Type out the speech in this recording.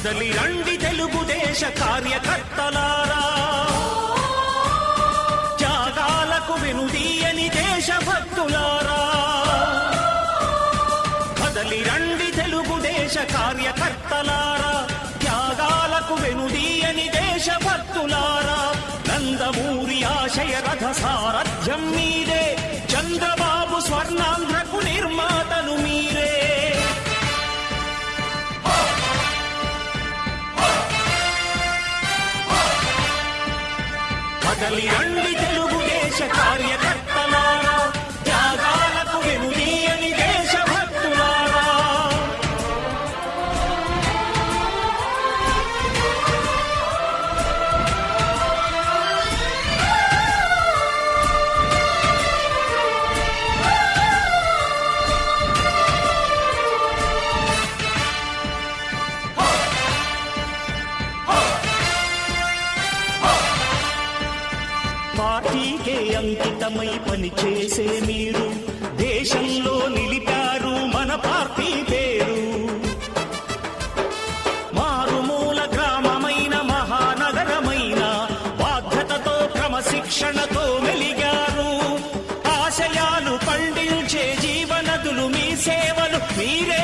కదలి రండి తెలుగుదేశ కార్యకర్తలారా, త్యాగాలకు వెనుదీయని దేశభక్తులారా. కదలి రండి తెలుగుదేశ కార్యకర్తలారా, త్యాగాలకు వెనుదీయని దేశభక్తులారా. నందమూరి ఆశయ రథ సారథ్యం మీరే, చంద్రబాబు స్వర్ణాంధ్రకు నిర్మాతలు మీరే. కదలి రండి తెలుగుదేశ కార్యకర్తలారా, త్యాగాలకు వెనుదీయని దేశభక్తులారా. పార్టీకే అంకితమై పనిచేసే మీరు దేశంలో నిలిపారు మన పార్టీ పేరు. మారుమూల గ్రామమైన మహానగరమైన బాధ్యతతో క్రమశిక్షణతో మెలిగారు. ఆశయాలు పండించే జీవనదులు మీ సేవలు మీరే